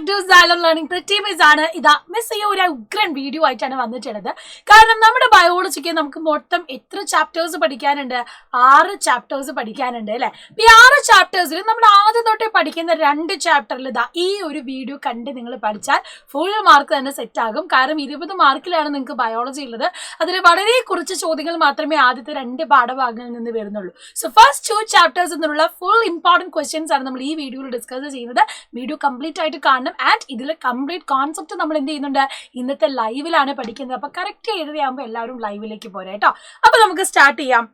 To silent learning പ്രത്യേകിച്ച് ആണ്. ഇതാ മിസ് ഈ ഒരു ഉഗ്രൻ വീഡിയോ ആയിട്ടാണ് വന്നിട്ടുള്ളത്. കാരണം നമ്മുടെ ബയോളജിക്ക് നമുക്ക് മൊത്തം എത്ര ചാപ്റ്റേഴ്സ് പഠിക്കാനുണ്ട്? 6 ചാപ്റ്റേഴ്സ് പഠിക്കാനുണ്ട് അല്ലെ. ഈ 6 ചാപ്റ്റേഴ്സിൽ നമ്മൾ ആദ്യം തൊട്ടേ പഠിക്കുന്ന 2 ചാപ്റ്ററിൽ ഇതാ ഈ ഒരു വീഡിയോ കണ്ട് നിങ്ങൾ പഠിച്ചാൽ ഫുൾ മാർക്ക് തന്നെ സെറ്റ് ആകും. കാരണം 20 മാർക്കിലാണ് നിങ്ങൾക്ക് ബയോളജി ഉള്ളത്. അതിൽ വളരെ കുറച്ച് ചോദ്യങ്ങൾ മാത്രമേ ആദ്യത്തെ 2 പാഠഭാഗങ്ങളിൽ നിന്ന് വരുന്നുള്ളൂ. സോ ഫസ്റ്റ് 2 ചാപ്റ്റേഴ്സ് എന്നുള്ള ഫുൾ ഇമ്പോർട്ടന്റ് ക്വസ്റ്റ്യൻസ് ആണ് നമ്മൾ ഈ വീഡിയോയിൽ ഡിസ്കസ് ചെയ്യുന്നത്. വീഡിയോ കംപ്ലീറ്റ് ആയിട്ട് കാണണം. ആൻഡ് ഇതിൽ കംപ്ലീറ്റ് കോൺസെപ്റ്റ് നമ്മൾ എന്ത് ചെയ്യുന്നുണ്ട്? ഇന്നത്തെ ലൈവിലാണ് പഠിക്കുന്നത്. അപ്പൊ കറക്റ്റ് എഴുതിയാകുമ്പോൾ എല്ലാവരും ലൈവിലേക്ക് പോരാ കേട്ടോ. അപ്പൊ നമുക്ക് സ്റ്റാർട്ട് ചെയ്യാം.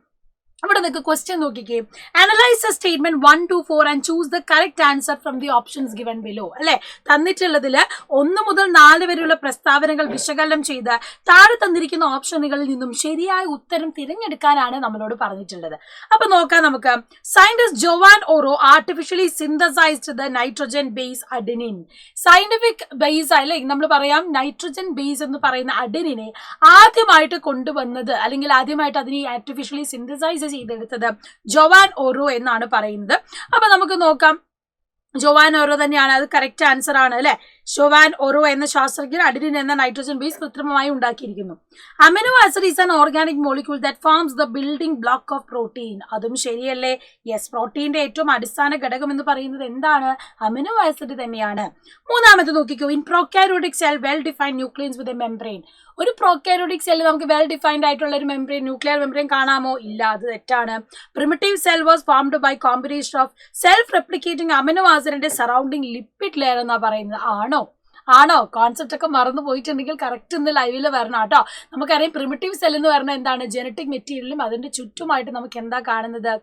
ഇവിടെ നിങ്ങൾക്ക് ക്വസ്റ്റ്യൻ നോക്കിക്കേ. Analyse statement 1 to 4 and choose the correct answer from the options given below. അല്ലെ, തന്നിട്ടുള്ളതിൽ 1 മുതൽ 4 വരെയുള്ള പ്രസ്താവനകൾ വിശകലനം ചെയ്ത് താഴെ തന്നിരിക്കുന്ന ഓപ്ഷനുകളിൽ നിന്നും ശരിയായ ഉത്തരം തിരഞ്ഞെടുക്കാനാണ് നമ്മളോട് പറഞ്ഞിട്ടുള്ളത്. അപ്പൊ നോക്കാം നമുക്ക്. Scientist Joan Oro artificially synthesised the nitrogen base adenine. Scientific base അല്ലെ, നമ്മൾ പറയാം നൈട്രജൻ ബേസ് എന്ന് പറയുന്ന അഡെനിനെ ആദ്യമായിട്ട് കൊണ്ടുവന്നത് അല്ലെങ്കിൽ ആദ്യമായിട്ട് അതിനെ ആർട്ടിഫിഷ്യലി സിന്തസൈസ് ചെയ്തെടുത്തത് ജോവാൻ ഓറോ എന്നാണ് പറയുന്നത്. അപ്പൊ നമുക്ക് നോക്കാം. ജോവാൻ ഓറോ തന്നെയാണ്, അത് കറക്റ്റ് ആൻസർ ആണ് അല്ലെ. ജോവാൻ ഓറോ എന്ന ശാസ്ത്രജ്ഞൻ അഡിനിൻ എന്ന നൈട്രജൻ ബേസ് കൃത്രിമമായി ഉണ്ടാക്കിയിരിക്കുന്നു. Amino acid is an organic molecule that forms the building block of protein. അതും ശരിയല്ലേ. യെസ്, പ്രോട്ടീന്റെ ഏറ്റവും അടിസ്ഥാന ഘടകം എന്ന് പറയുന്നത് എന്താണ്? അമിനോ ആസിഡ് തന്നെയാണ്. മൂന്നാമത് നോക്കിക്കോ. In prokaryotic cell well defined nucleus with a membrane. ഒരു പ്രോകാരിയോട്ടിക് സെല്ലിൽ നമുക്ക് വെൽ ഡിഫൈൻഡ് ആയിട്ടുള്ള ഒരു മെംബ്രെയിൻ, ന്യൂക്ലിയർ മെംബ്രെയിൻ കാണാമോ? ഇല്ല, അത് തെറ്റാണ്. Primitive cell was formed by combination of self replicating amino ആസിഡിന്റെ സറൗണ്ടിങ് ലിപ്പിഡ് ലെയർ എന്നാ പറയുന്നത്. ആണോ? കോൺസെപ്റ്റ് ഒക്കെ മറന്നു പോയിട്ടുണ്ടെങ്കിൽ കറക്റ്റ് ഇന്ന് ലൈവിൽ വരണം കേട്ടോ. നമുക്കറിയാം പ്രിമിറ്റീവ് സെൽ എന്ന് പറഞ്ഞാൽ എന്താണ്? ജനറ്റിക് മെറ്റീരിയലും അതിന്റെ ചുറ്റുമായിട്ട് നമുക്ക് എന്താ കാണുന്നത്?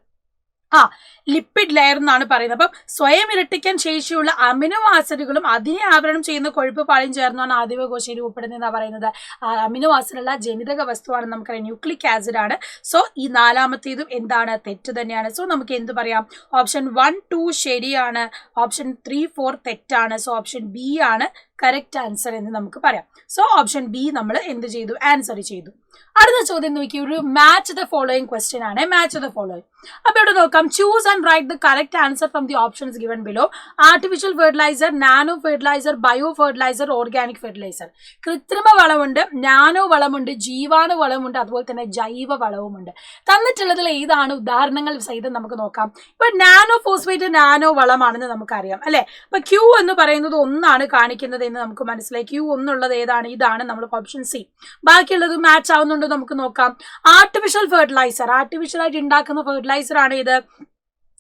ലിപ്പിഡ് ലെയർ എന്നാണ് പറയുന്നത്. അപ്പം സ്വയം ഇരട്ടിക്കാൻ ശേഷിയുള്ള അമിനോ ആസിഡുകളും അതിനെ ആവരണം ചെയ്യുന്ന കൊഴുപ്പ് പാളിയും ചേർന്നാണ് ആദിമ കോശയിൽ രൂപപ്പെടുന്നതെന്നാ പറയുന്നത്. അമിനോ ആസിഡുള്ള ജനിതക വസ്തുവാണ്, നമുക്കറിയാം ന്യൂക്ലിക് ആസിഡ് ആണ്. സോ ഈ 4ാമത്തേതും എന്താണ്? തെറ്റ് തന്നെയാണ്. സോ നമുക്ക് എന്ത് പറയാം? ഓപ്ഷൻ 1, 2 ശരിയാണ്, ഓപ്ഷൻ 3, 4 തെറ്റാണ്. സോ ഓപ്ഷൻ ബി ആണ് കറക്റ്റ് ആൻസർ എന്ന് നമുക്ക് പറയാം. സോ ഓപ്ഷൻ ബി നമ്മൾ എന്ത് ചെയ്തു? ആൻസർ ചെയ്തു. അടുത്ത ചോദ്യം നോക്കി. ഒരു മാച്ച് ദ ഫോളോയിങ് ക്വസ്റ്റ്യൻ ആണ്. Match the following. അപ്പൊ ഇവിടെ നോക്കാം. Choose and write the correct answer from the options given below. Artificial fertiliser, nano fertiliser, bio fertiliser, organic fertiliser. കൃത്രിമ വളമുണ്ട്, നാനോ വളമുണ്ട്, ജീവാണു വളമുണ്ട്, അതുപോലെ തന്നെ ജൈവ വളവുമുണ്ട്. തന്നിട്ടുള്ളതിൽ ഏതാണ്? ഉദാഹരണങ്ങൾ സഹിതം നമുക്ക് നോക്കാം. ഇപ്പൊ നാനോ ഫോസ്ഫേറ്റ് നാനോ വളമാണെന്ന് നമുക്കറിയാം അല്ലെ. അപ്പൊ ക്യൂ എന്ന് പറയുന്നത് 1 കാണിക്കുന്നത് എന്ന് നമുക്ക് മനസ്സിലായി. ക്യൂ 1 ഉള്ളത് ഏതാണ്? ഇതാണ്. നമ്മൾ ഓപ്ഷൻ സി. ബാക്കിയുള്ളത് മാച്ച് ആവുന്നുണ്ടോ നമുക്ക് നോക്കാം. ആർട്ടിഫിഷ്യൽ ഫെർട്ടിലൈസർ, ആർട്ടിഫിഷ്യൽ ആയിട്ട് ഉണ്ടാക്കുന്ന ഫെർട്ടിലൈസർ ആണ് ഇത്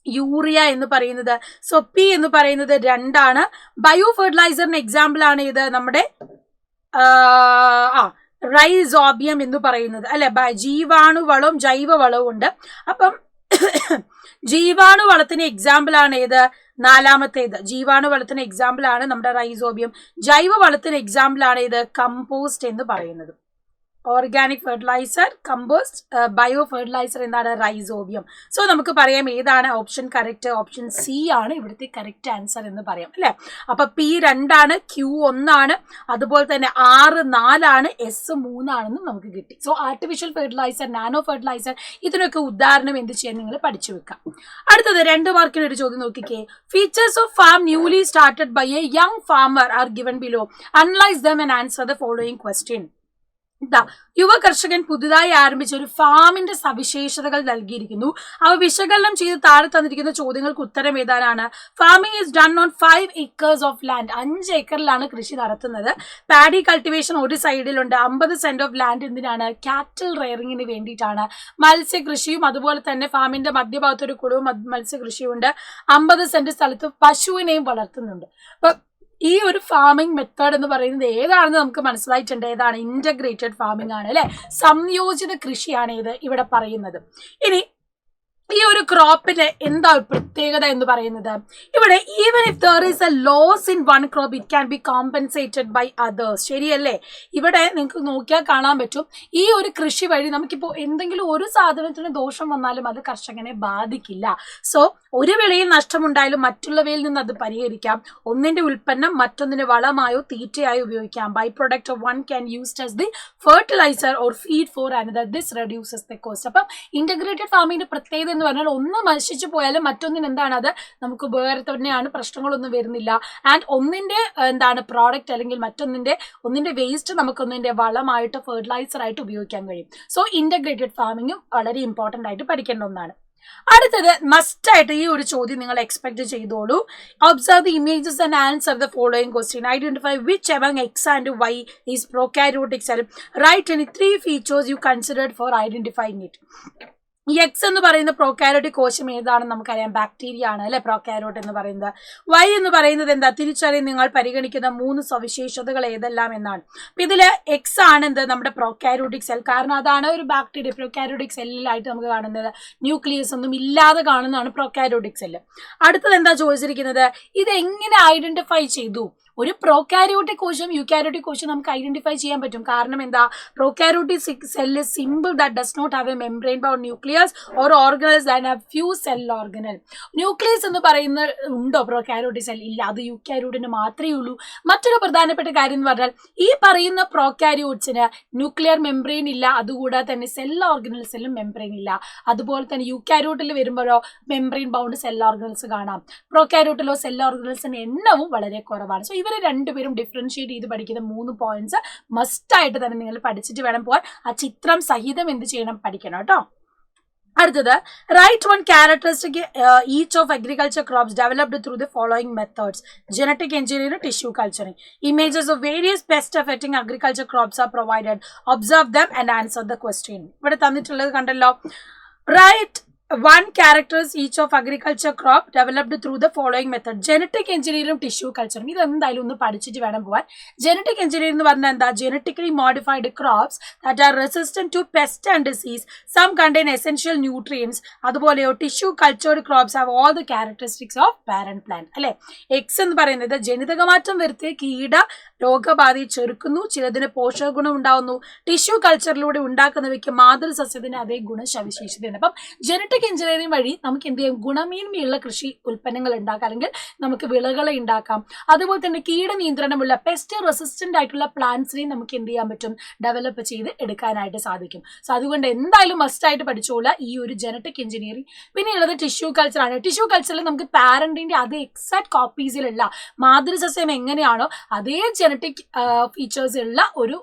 യൂറിയ എന്ന് പറയുന്നത്. സോ പി എന്ന് പറയുന്നത് 2 ആണ്. ബയോ ഫെർട്ടിലൈസറിന് എക്സാമ്പിൾ ആണ് ഇത് നമ്മുടെ റൈസോബിയം എന്ന് പറയുന്നത് അല്ലെ. ജീവാണു വളവും ജൈവ വളവും ഉണ്ട്. അപ്പം ജീവാണു വളത്തിന് എക്സാമ്പിൾ ആണ് ഏത്? 4ാമത്തേത്. ജീവാണു വളത്തിന് എക്സാമ്പിൾ ആണ് നമ്മുടെ റൈസോബിയം. ജൈവ വളത്തിന് എക്സാമ്പിൾ ആണ് ഇത് കമ്പോസ്റ്റ് എന്ന് പറയുന്നത്. Organic fertiliser, compost, bio fertiliser എന്താണ്? റൈസോബിയം. സോ നമുക്ക് പറയാം ഏതാണ് ഓപ്ഷൻ കറക്റ്റ്? ഓപ്ഷൻ സി ആണ് ഇവിടുത്തെ കറക്റ്റ് ആൻസർ എന്ന് പറയാം അല്ലെ. അപ്പൊ പി 2 ആണ്, ക്യൂ 1 ആണ്, അതുപോലെ തന്നെ ആർ 4 ആണ്, എസ് 3 ആണെന്നും നമുക്ക് കിട്ടി. So artificial fertiliser, nano fertiliser, ഇതിനൊക്കെ ഉദാഹരണം എന്ത് ചെയ്യാൻ നിങ്ങൾ പഠിച്ചു വെക്കാം. അടുത്തത് 2 മാർക്കിന് ഒരു ചോദ്യം നോക്കിക്കേ. Features of farm newly started by a young farmer are given below. Analyse them and answer the following question. യുവ കർഷകൻ പുതുതായി ആരംഭിച്ച ഒരു ഫാമിന്റെ സവിശേഷതകൾ നൽകിയിരിക്കുന്നു. അവ വിശകലനം ചെയ്ത് താഴെ തന്നിരിക്കുന്ന ചോദ്യങ്ങൾക്ക് ഉത്തരം എഴുതാനാണ്. Farming is done on 5 acres of land. 5 ഏക്കറിലാണ് കൃഷി നടത്തുന്നത്. പാഡി കൾട്ടിവേഷൻ ഒരു സൈഡിലുണ്ട്. 50 സെന്റ് ഓഫ് ലാൻഡ് എന്തിനാണ്? കാറ്റൽ റെയറിങ്ങിന് വേണ്ടിയിട്ടാണ്. മത്സ്യകൃഷിയും അതുപോലെ തന്നെ ഫാമിന്റെ മധ്യഭാഗത്ത് ഒരു കുളവും മത്സ്യകൃഷിയും ഉണ്ട്. 50 സെന്റ് സ്ഥലത്ത് പശുവിനെയും വളർത്തുന്നുണ്ട്. അപ്പൊ ഈ ഒരു ഫാമിംഗ് മെത്തേഡ് എന്ന് പറയുന്നത് ഏതാണെന്ന് നമുക്ക് മനസ്സിലായിട്ടുണ്ട്. ഏതാണ്? ഇന്റഗ്രേറ്റഡ് ഫാമിംഗ് ആണ് അല്ലെ. സംയോജിത കൃഷിയാണ് ഇത് ഇവിടെ പറയുന്നത്. ഇനി ഈ ഒരു ക്രോപ്പിന്റെ എന്താ പ്രത്യേകത എന്ന് പറയുന്നത്? ഇവിടെ even if there is a loss in one crop it can be compensated by others. ശരിയല്ലേ? ഇവിടെ നിങ്ങൾക്ക് നോക്കിയാൽ കാണാൻ പറ്റും. ഈ ഒരു കൃഷി വഴി നമുക്കിപ്പോൾ എന്തെങ്കിലും ഒരു സാധനത്തിന് ദോഷം വന്നാലും അത് കർഷകനെ ബാധിക്കില്ല. സോ ഒരു വിളയിൽ നഷ്ടമുണ്ടായാലും മറ്റുള്ളവയിൽ നിന്ന് അത് പരിഹരിക്കാം. ഒന്നിന്റെ ഉൽപ്പന്നം മറ്റൊന്നിന് വളമായോ തീറ്റയായോ ഉപയോഗിക്കാം. By product of one can used as the fertilizer or feed for another. This reduces the cost. അപ്പം ഇന്റഗ്രേറ്റഡ് ഫാമിംഗിന്റെ പ്രത്യേകത എന്ന് പറഞ്ഞാൽ ഒന്ന് നശിച്ചു പോയാലും മറ്റൊന്നിന് എന്താണ് അത് നമുക്ക് വേറെ തന്നെയാണ്, പ്രശ്നങ്ങളൊന്നും വരുന്നില്ല. ആൻഡ് ഒന്നിന്റെ പ്രോഡക്റ്റ് അല്ലെങ്കിൽ ഒന്നിന്റെ വേസ്റ്റ് നമുക്കൊന്നിന്റെ വളമായിട്ട് ഫെർട്ടിലൈസർ ആയിട്ട് ഉപയോഗിക്കാൻ കഴിയും. സോ ഇന്റഗ്രേറ്റഡ് ഫാമിങ്ങും വളരെ ഇമ്പോർട്ടന്റ് ആയിട്ട് പഠിക്കേണ്ട ഒന്നാണ്. അടുത്തത് മസ്റ്റ് ആയിട്ട് ഈ ഒരു ചോദ്യം നിങ്ങൾ എക്സ്പെക്ട് ചെയ്തോളൂ. Observe the images and answer the following question. Identify which among X and Y is prokaryotic cell. Write any 3 features you considered for identifying it. ഈ എക്സ് എന്ന് പറയുന്ന പ്രോകാരിയോട്ടിക് കോശം ഏതാണെന്ന് നമുക്കറിയാം, ബാക്ടീരിയ ആണ് അല്ലെ പ്രോകാരിയോട്ട് എന്ന് പറയുന്നത്. വൈ എന്ന് പറയുന്നത് എന്താ, തിരിച്ചറിയാൻ നിങ്ങൾ പരിഗണിക്കുന്ന 3 സവിശേഷതകൾ ഏതെല്ലാം എന്നാണ്. അപ്പൊ ഇതില് എക്സ് ആണ് നമ്മുടെ പ്രോകാരിയോട്ടിക് സെൽ, കാരണം അതാണ് ഒരു ബാക്ടീരിയ പ്രോകാരിയോട്ടിക് സെല്ലിലായിട്ട് നമുക്ക് കാണുന്നത്. ന്യൂക്ലിയസ് ഒന്നും ഇല്ലാതെ കാണുന്നതാണ് പ്രോകാരിയോട്ടിക് സെല്ല്. അടുത്തത് എന്താ ചോദിച്ചിരിക്കുന്നത്, ഇത് എങ്ങനെ ഐഡന്റിഫൈ ചെയ്തു? ഒരു പ്രോകാരിയോട്ടിക് കോശം യൂകാരിയോട്ടിക് കോശം നമുക്ക് ഐഡന്റിഫൈ ചെയ്യാൻ പറ്റും. കാരണം എന്താ, prokaryotic cell simple that does not have a membrane bound nucleus or organelles and have few cell organelle. Nucleus എന്ന് പറയുന്ന ഉണ്ടോ പ്രോകാരിയോട്ടിക് സെൽ? ഇല്ല, അത് യൂകാരിയോട്ടിന് മാത്രമേ ഉള്ളൂ. മറ്റൊരു പ്രധാനപ്പെട്ട കാര്യം എന്ന് പറഞ്ഞാൽ ഈ പറയുന്ന പ്രോകാരിയോട്സിന് ന്യൂക്ലിയർ മെംബ്രെയിൻ ഇല്ല, അതുകൂടാതെ തന്നെ സെൽ ഓർഗനൽസിലും മെംബ്രെയിൻ ഇല്ല. അതുപോലെ തന്നെ യൂകാരിയോട്ടിൽ വരുമ്പോഴോ മെംബ്രെയിൻ ബൗണ്ട് സെൽ ഓർഗനൽസ് കാണാം. പ്രോകാരിയോട്ടിലോ സെൽ ഓർഗനൽസിന്റെ എണ്ണവും വളരെ കുറവാണ്. സോ ഇവരെ രണ്ടുപേരും ഡിഫറൻഷിയേറ്റ് ചെയ്ത് പഠിക്കുന്ന 3 പോയിന്റ്സ് മസ്റ്റ് ആയിട്ട് തന്നെ നിങ്ങൾ പഠിച്ചിട്ട് വേണം പോകാൻ. ആ ചിത്രം സഹിതം എന്ത് ചെയ്യണം, പഠിക്കണം കേട്ടോ. അടുത്തത്, right 1 characteristic each of agriculture crops developed through the following methods: genetic engineering, tissue culturing. Images of various pests affecting agriculture crops are provided. Observe them and answer the question. ഇവിടെ തന്നിട്ടുള്ളത് കണ്ടല്ലോ. Write 1 characters each of agriculture crop developed through the following method: genetic engineering, tissue culturing. ഇത് എന്തായാലും ഒന്ന് പഠിച്ചിട്ട് വേണം പോവാൻ. Genetic engineering എന്ന് പറഞ്ഞാൽ എന്താ, genetically modified crops that are resistant to pest and disease, some contain essential nutrients. അതുപോലെയോ tissue cultured crops have all the characteristics of parent plant. അല്ലെ, എക്സ് എന്ന് പറയുന്നത് ജനിതകമാറ്റം വരുത്തിയ കീട രോഗബാധയെ ചെറുക്കുന്നു, ചിലതിന് പോഷക ഗുണം ഉണ്ടാവുന്നു. ടിഷ്യൂ കൾച്ചറിലൂടെ ഉണ്ടാക്കുന്നവയ്ക്ക് മാതൃസസ്യത്തിന് അതേ ഗുണസവിശേഷതയുണ്ട്. അപ്പം ജനറ്റിക് എഞ്ചിനീയറിംഗ് വഴി നമുക്ക് എന്ത് ചെയ്യാം, ഗുണമേന്മയുള്ള കൃഷി ഉൽപ്പന്നങ്ങൾ ഉണ്ടാക്കാം, അല്ലെങ്കിൽ നമുക്ക് വിളകളെ ഉണ്ടാക്കാം. അതുപോലെ തന്നെ കീടനിയന്ത്രണമുള്ള പെസ്റ്റ് റെസിസ്റ്റന്റ് ആയിട്ടുള്ള പ്ലാന്റ്സിനെയും നമുക്ക് എന്ത് ചെയ്യാൻ പറ്റും, ഡെവലപ്പ് ചെയ്ത് എടുക്കാനായിട്ട് സാധിക്കും. സോ അതുകൊണ്ട് എന്തായാലും മസ്റ്റ് ആയിട്ട് പഠിച്ചോളാം ഈ ഒരു ജനറ്റിക് എഞ്ചിനീയറിംഗ്. പിന്നെയുള്ളത് ടിഷ്യൂ കൾച്ചറാണ്. ടിഷ്യൂ കൾച്ചറിൽ നമുക്ക് പാരന്റിന്റെ അതേ എക്സാക്ട് കോപ്പീസിലുള്ള മാതൃസസ്യം എങ്ങനെയാണോ അതേ ജനറ്റിക് ഫീച്ചേഴ്സ് ഉള്ള ഒരു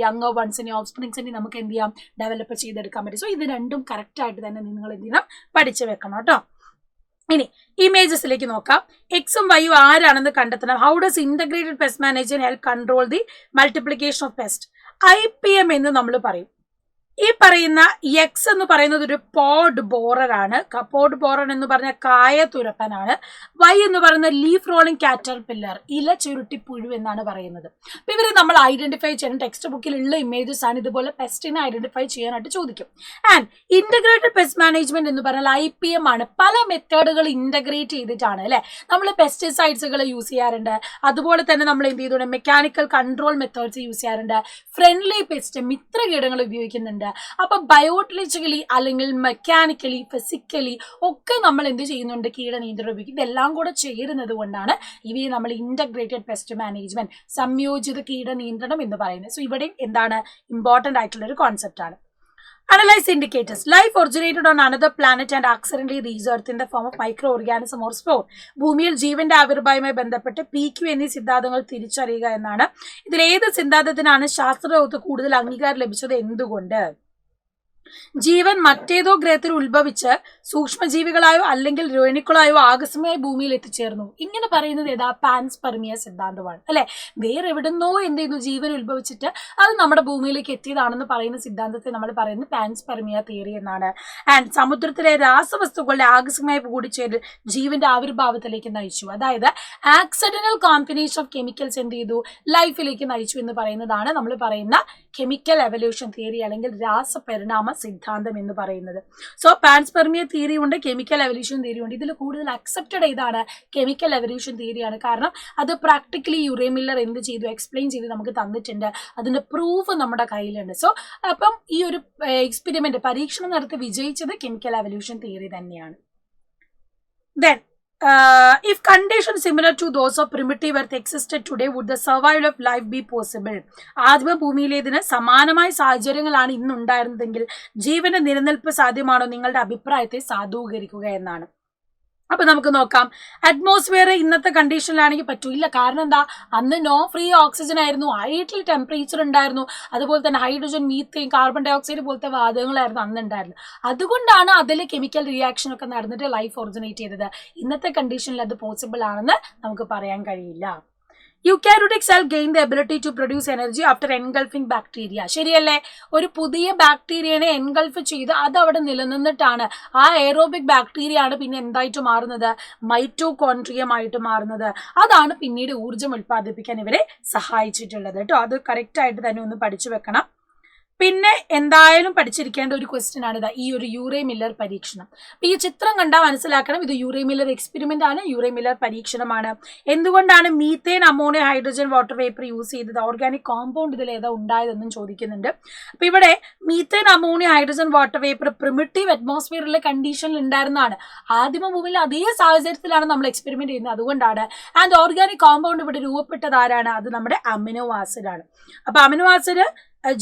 യങ്ങർ വൺസിനെ ഓഫ്സ്പ്രിങ്സിനെ നമുക്ക് എന്ത് ചെയ്യാം, ഡെവലപ്പ് ചെയ്തെടുക്കാൻ പറ്റും. സോ ഇത് രണ്ടും കറക്റ്റ് ആയിട്ട് തന്നെ നിങ്ങൾ എന്ത് ചെയ്യണം, പഠിച്ചു വെക്കണം കേട്ടോ. ഇനി ഇമേജസിലേക്ക് നോക്കാം. എക്സും വൈയും ആരാണെന്ന് കണ്ടെത്തണം. How does integrated pest management help control the multiplication of pest? IPM എന്ന് നമ്മൾ പറയും. ഈ പറയുന്ന എക്സ് എന്ന് പറയുന്നത് ഒരു പോഡ് ബോറർ ആണ്. പോഡ് ബോറർ എന്ന് പറഞ്ഞ കായ തുരപ്പനാണ്. വൈ എന്ന് പറയുന്ന ലീഫ് റോളിംഗ് കാറ്റർപില്ലർ, ഇല ചുരുട്ടി പുഴു എന്നാണ് പറയുന്നത്. അപ്പൊ ഇവരെ നമ്മൾ ഐഡന്റിഫൈ ചെയ്യണം. ടെക്സ്റ്റ് ബുക്കിലുള്ള ഇമേജസ് ആണ്. ഇതുപോലെ പെസ്റ്റിനെ ഐഡന്റിഫൈ ചെയ്യാനായിട്ട് ചോദിക്കും. ആൻഡ് ഇന്റഗ്രേറ്റഡ് പെസ്റ്റ് മാനേജ്മെന്റ് എന്ന് പറഞ്ഞാൽ IPM ആണ്. പല മെത്തേഡുകൾ ഇന്റഗ്രേറ്റ് ചെയ്തിട്ടാണ് അല്ലെ നമ്മൾ പെസ്റ്റിസൈഡ്സുകൾ യൂസ് ചെയ്യാറുണ്ട്. അതുപോലെ തന്നെ നമ്മൾ എന്ത് ചെയ്തുകൊണ്ട് മെക്കാനിക്കൽ കൺട്രോൾ മെത്തേഡ്സ് യൂസ് ചെയ്യാറുണ്ട്. ഫ്രണ്ട്ലി പെസ്റ്റ് മിത്രകീടങ്ങൾ ഉപയോഗിക്കുന്നുണ്ട്. അപ്പൊ ബയോളജിക്കലി അല്ലെങ്കിൽ മെക്കാനിക്കലി ഫിസിക്കലി ഒക്കെ നമ്മൾ എന്ത് ചെയ്യുന്നുണ്ട്, കീടനിയന്ത്രണം ഉപയോഗിക്കും. ഇതെല്ലാം കൂടെ ചേരുന്നത് കൊണ്ടാണ് ഇവയെ നമ്മൾ ഇന്റഗ്രേറ്റഡ് പെസ്റ്റ് മാനേജ്മെന്റ്, സംയോജിത കീടനിയന്ത്രണം എന്ന് പറയുന്നത്. സോ ഇവിടെ എന്താണ് ഇമ്പോർട്ടന്റ് ആയിട്ടുള്ള ഒരു കോൺസെപ്റ്റ് ആണ്. Analyze indicators. Life originated on another planet and accidentally reached Earth in the form of microorganism or spore. ഭൂമിയിൽ ജീവന്റെ ആവിർഭാവവുമായി ബന്ധപ്പെട്ട് PQ എന്നീ സിദ്ധാന്തങ്ങൾ തിരിച്ചറിയുക എന്നാണ്. ഇതിൽ ഏത് സിദ്ധാന്തത്തിനാണ് ശാസ്ത്രലോകത്ത് കൂടുതൽ അംഗീകാരം ലഭിച്ചത്, എന്തുകൊണ്ട്? ജീവൻ മറ്റേതോ ഗ്രഹത്തിൽ ഉത്ഭവിച്ച് സൂക്ഷ്മജീവികളായോ അല്ലെങ്കിൽ രേണുക്കളായോ ആകസ്മികമായി ഭൂമിയിൽ എത്തിച്ചേർന്നു. ഇങ്ങനെ പറയുന്നത് ഏതാ, പാൻസ്പെർമിയ സിദ്ധാന്തമാണ് അല്ലെ. വേറെ എവിടുന്നോ എന്ത് ചെയ്യുന്നു, ജീവൻ ഉത്ഭവിച്ചിട്ട് അത് നമ്മുടെ ഭൂമിയിലേക്ക് എത്തിയതാണെന്ന് പറയുന്ന സിദ്ധാന്തത്തെ നമ്മൾ പറയുന്നത് പാൻസ്പെർമിയ തിയറി എന്നാണ്. ആൻഡ് സമുദ്രത്തിലെ രാസവസ്തുക്കളുടെ ആകസ്മികമായി കൂടിച്ചേരൽ ജീവന്റെ ആവിർഭാവത്തിലേക്ക് നയിച്ചു. അതായത് ആക്സിഡന്റൽ കോമ്പിനേഷൻ ഓഫ് കെമിക്കൽസ് എന്ത് ചെയ്തു, ലൈഫിലേക്ക് നയിച്ചു എന്ന് പറയുന്നതാണ് നമ്മൾ പറയുന്ന കെമിക്കൽ എവല്യൂഷൻ തിയറി അല്ലെങ്കിൽ രാസപരിണാമ സിദ്ധാന്തം എന്ന് പറയുന്നത്. സോ പാൻസ്പെർമിയ തിയറി ഉണ്ട്, കെമിക്കൽ എവല്യൂഷൻ തിയറി ഉണ്ട്. ഇതിൽ കൂടുതൽ അക്സെപ്റ്റഡ് ഏതാണ്, കെമിക്കൽ എവല്യൂഷൻ തിയറിയാണ്. കാരണം അത് പ്രാക്ടിക്കലി യുറേ മില്ലർ എന്ത് ചെയ്തു, എക്സ്പ്ലെയിൻ ചെയ്ത് നമുക്ക് തന്നിട്ടുണ്ട്. അതിന്റെ പ്രൂഫ് നമ്മുടെ കയ്യിലുണ്ട്. സോ അപ്പം ഈ ഒരു എക്സ്പെരിമെന്റ് പരീക്ഷണം നടത്തി വിജയിച്ചത് കെമിക്കൽ എവല്യൂഷൻ തിയറി തന്നെയാണ്. Then if conditions similar to those of primitive earth existed today, would the survival of life be possible? ആദിമ ഭൂമിയിലേതിന് സമാനമായ സാഹചര്യങ്ങളാണ് ഇന്ന് ഉണ്ടായിരുന്നതെങ്കിൽ ജീവന്റെ നിലനിൽപ്പ് സാധ്യമാണോ? നിങ്ങളുടെ അഭിപ്രായത്തെ സാധൂകരിക്കുക എന്നാണ്. അപ്പൊ നമുക്ക് നോക്കാം. അറ്റ്മോസ്ഫിയർ ഇന്നത്തെ കണ്ടീഷനിലാണെങ്കിൽ പറ്റൂല. കാരണം എന്താ? അന്ന് നോ ഫ്രീ ഓക്സിജൻ ആയിരുന്നു, ഹൈറ്റിൽ ടെമ്പറേച്ചർ ഉണ്ടായിരുന്നു, അതുപോലെ തന്നെ hydrogen, methane, carbon dioxide പോലത്തെ വാതകങ്ങളായിരുന്നു അന്ന് ഉണ്ടായിരുന്നത്. അതുകൊണ്ടാണ് അതിൽ കെമിക്കൽ റിയാക്ഷൻ ഒക്കെ നടന്നിട്ട് ലൈഫ് ഒറിജിനേറ്റ് ചെയ്തത്. ഇന്നത്തെ കണ്ടീഷനിൽ അത് പോസിബിൾ ആണെന്ന് നമുക്ക് പറയാൻ കഴിയില്ല. Eukaryotic cell gain the ability to produce energy after engulfing bacteria. ശരിയല്ലേ? ഒരു പുതിയ ബാക്ടീരിയനെ എൻഗൾഫ് ചെയ്ത് അത് അവിടെ നിലനിന്നിട്ടാണ് ആ എയറോബിക് ബാക്ടീരിയ ആണ് പിന്നെ എന്തായിട്ട് മാറുന്നത്? മൈറ്റോകോൺട്രിയം ആയിട്ട് മാറുന്നത്. അതാണ് പിന്നീട് ഊർജ്ജം ഉൽപ്പാദിപ്പിക്കാൻ ഇവരെ സഹായിച്ചിട്ടുള്ളത് കേട്ടോ. അത് കറക്റ്റ് ആയിട്ട് തന്നെ ഒന്ന് പഠിച്ചു വെക്കണം. പിന്നെ എന്തായാലും പഠിച്ചിരിക്കേണ്ട ഒരു ക്വസ്റ്റ്യൻ ആണ് ഈ ഒരു യൂറേ മില്ലർ പരീക്ഷണം. ഈ ചിത്രം കണ്ടാൽ മനസ്സിലാക്കണം ഇത് യൂറേ മില്ലർ എക്സ്പെരിമെന്റ് ആണ്, യൂറേ മില്ലർ പരീക്ഷണമാണ്. എന്തുകൊണ്ടാണ് methane, ammonia, hydrogen, water vapour use ചെയ്തത്? ഓർഗാനിക് കോമ്പൗണ്ട് ഇതിൽ ഏതാ ഉണ്ടായതെന്നും ചോദിക്കുന്നുണ്ട്. അപ്പൊ ഇവിടെ methane, ammonia, hydrogen, water vapour primitive അറ്റ്മോസ്ഫിയറിലെ കണ്ടീഷനിൽ ഉണ്ടായിരുന്നതാണ്. ആദിമ ഭൂമിയിൽ അതേ സാഹചര്യത്തിലാണ് നമ്മൾ എക്സ്പെരിമെന്റ് ചെയ്യുന്നത്. അതുകൊണ്ടാണ്. ആൻഡ് ഓർഗാനിക് കോമ്പൗണ്ട് ഇവിടെ രൂപപ്പെട്ടത് ആരാണ്? അത് നമ്മുടെ അമിനോ ആസിഡ് ആണ്. അപ്പൊ അമിനോ ആസിഡ്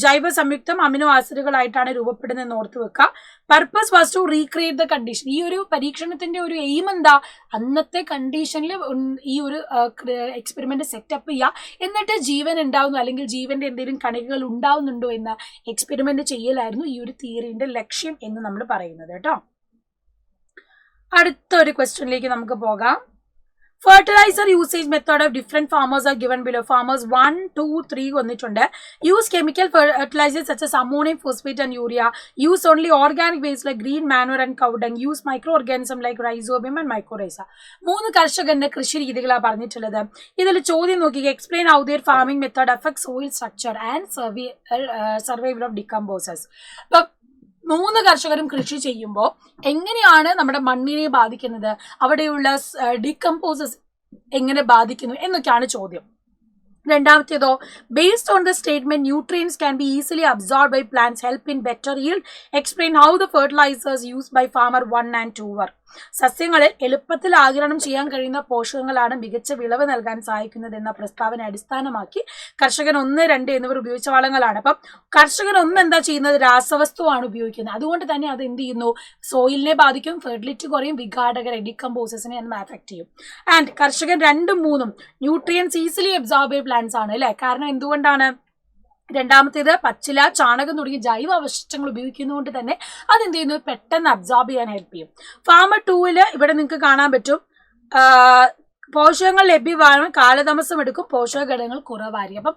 ജൈവ സംയുക്തം അമിനോ ആസിഡുകളായിട്ടാണ് രൂപപ്പെടുന്നതെന്ന് ഓർത്ത് വെക്കുക. Purpose was to recreate the condition. ഈ ഒരു പരീക്ഷണത്തിന്റെ ഒരു എയിം എന്താ? അന്നത്തെ കണ്ടീഷനിൽ ഈ ഒരു എക്സ്പെരിമെന്റ് സെറ്റപ്പ് ചെയ്യുക, എന്നിട്ട് ജീവൻ ഉണ്ടാവുന്നു അല്ലെങ്കിൽ ജീവന്റെ എന്തെങ്കിലും കണികകൾ ഉണ്ടാവുന്നുണ്ടോ എന്ന എക്സ്പെരിമെന്റ് ചെയ്യലായിരുന്നു ഈ ഒരു തിയറിന്റെ ലക്ഷ്യം എന്ന് നമ്മൾ പറയുന്നത് കേട്ടോ. അടുത്തൊരു ക്വസ്റ്റ്യനിലേക്ക് നമുക്ക് പോകാം. Fertilizer usage method of different farmers are given below. Farmers 1, 2, 3 വന്നിട്ടുണ്ട്. Use chemical fertilizers such as ammonium phosphate and urea. Use only organic waste like green manure and cow dung. Use microorganism like rhizobium and mycorrhiza. 3 കർഷകന്റെ കൃഷി രീതികളാണ് പറഞ്ഞിട്ടുള്ളത്. ഇതിൽ ചോദ്യം നോക്കി, explain how their farming method affects soil structure and survival of decomposers. 3 കർഷകരും കൃഷി ചെയ്യുമ്പോൾ എങ്ങനെയാണ് നമ്മുടെ മണ്ണിനെ ബാധിക്കുന്നത്, അവിടെയുള്ള ഡികമ്പോസസ് എങ്ങനെ ബാധിക്കുന്നു എന്നൊക്കെയാണ് ചോദ്യം. രണ്ടാമത്തേതോ, based on the statement nutrients can be easily absorb by plants help in better yield. Explain how the fertilisers used by farmer 1 and 2 were. സസ്യങ്ങളിൽ എളുപ്പത്തിൽ ആഗിരണം ചെയ്യാൻ കഴിയുന്ന പോഷകങ്ങളാണ് മികച്ച വിളവ് നൽകാൻ സഹായിക്കുന്നത് എന്ന പ്രസ്താവന അടിസ്ഥാനമാക്കി കർഷകൻ 1, 2 എന്നിവർ ഉപയോഗിച്ച വളങ്ങളാണ്. അപ്പം കർഷകൻ 1 എന്താ ചെയ്യുന്നത്? രാസവസ്തുവാണ് ഉപയോഗിക്കുന്നത്. അതുകൊണ്ട് തന്നെ അത് എന്ത് ചെയ്യുന്നു? സോയിലിനെ ബാധിക്കും, ഫെർട്ടിലിറ്റി കുറയും, വിഘാടകരെ ഡികമ്പോസസിനെ അഫക്ട് ചെയ്യും. ആൻഡ് കർഷകൻ 2, 3 ന്യൂട്രിയൻസ് ഈസിലി അബ്സോർബ് പ്ലാന്റ്സ് ആണ് അല്ലെ. കാരണം എന്തുകൊണ്ടാണ്? രണ്ടാമത്തേത് പച്ചില, ചാണകം തുടങ്ങിയ ജൈവ അവശിഷ്ടങ്ങൾ ഉപയോഗിക്കുന്നതുകൊണ്ട് തന്നെ അതെന്ത് ചെയ്യുന്നു? പെട്ടെന്ന് അബ്സോർബ് ചെയ്യാൻ ഹെൽപ്പ് ചെയ്യും. ഫാമർ 2 ഇവിടെ നിങ്ങൾക്ക് കാണാൻ പറ്റും പോഷകങ്ങൾ ലഭ്യമാണ്, കാലതാമസം എടുക്കും, പോഷക ഘടകങ്ങൾ കുറവായിരിക്കും. അപ്പം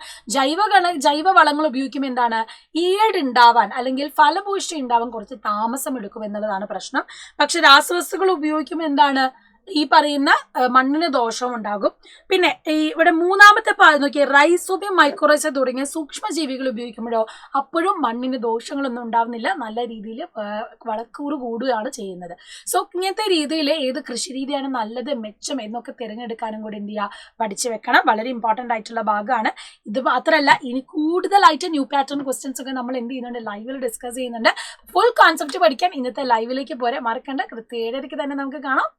ജൈവ വളങ്ങൾ ഉപയോഗിക്കുമ്പോൾ എന്താണ്? ഈൽഡ് ഉണ്ടാവാൻ അല്ലെങ്കിൽ ഫലപുഷ്ടി ഉണ്ടാവാൻ കുറച്ച് താമസം എടുക്കും എന്നുള്ളതാണ് പ്രശ്നം. പക്ഷെ രാസവസ്തുക്കൾ ഉപയോഗിക്കുമ്പോൾ എന്താണ്? ഈ പറയുന്ന മണ്ണിന് ദോഷം ഉണ്ടാകും. പിന്നെ ഇവിടെ മൂന്നാമത്തെ നോക്കിയാൽ റൈസോബിയം, മൈക്രോറൈസ തുടങ്ങിയ സൂക്ഷ്മജീവികൾ ഉപയോഗിക്കുമ്പോഴോ അപ്പോഴും മണ്ണിന് ദോഷങ്ങളൊന്നും ഉണ്ടാവുന്നില്ല, നല്ല രീതിയിൽ വളക്കൂറ് കൂടുകയാണ് ചെയ്യുന്നത്. സോ ഇങ്ങനത്തെ രീതിയിൽ ഏത് കൃഷി രീതിയാണ് നല്ലത്, മെച്ചം എന്നൊക്കെ തിരഞ്ഞെടുക്കാനും കൂടി എന്ത് ചെയ്യുക? പഠിച്ചു വെക്കണം. വളരെ ഇമ്പോർട്ടൻ്റ് ആയിട്ടുള്ള ഭാഗമാണ്. ഇത് മാത്രമല്ല, ഇനി കൂടുതലായിട്ട് ന്യൂ പാറ്റേൺ ക്വസ്റ്റ്യൻസ് ഒക്കെ നമ്മൾ എന്ത് ചെയ്യുന്നുണ്ട്? ലൈവിൽ ഡിസ്കസ് ചെയ്യുന്നുണ്ട്. ഫുൾ കോൺസെപ്റ്റ് പഠിക്കാൻ ഇന്നത്തെ ലൈവിലേക്ക് പോരെ മറക്കണ്ട. കൃത്യം 7:30 തന്നെ നമുക്ക് കാണാം.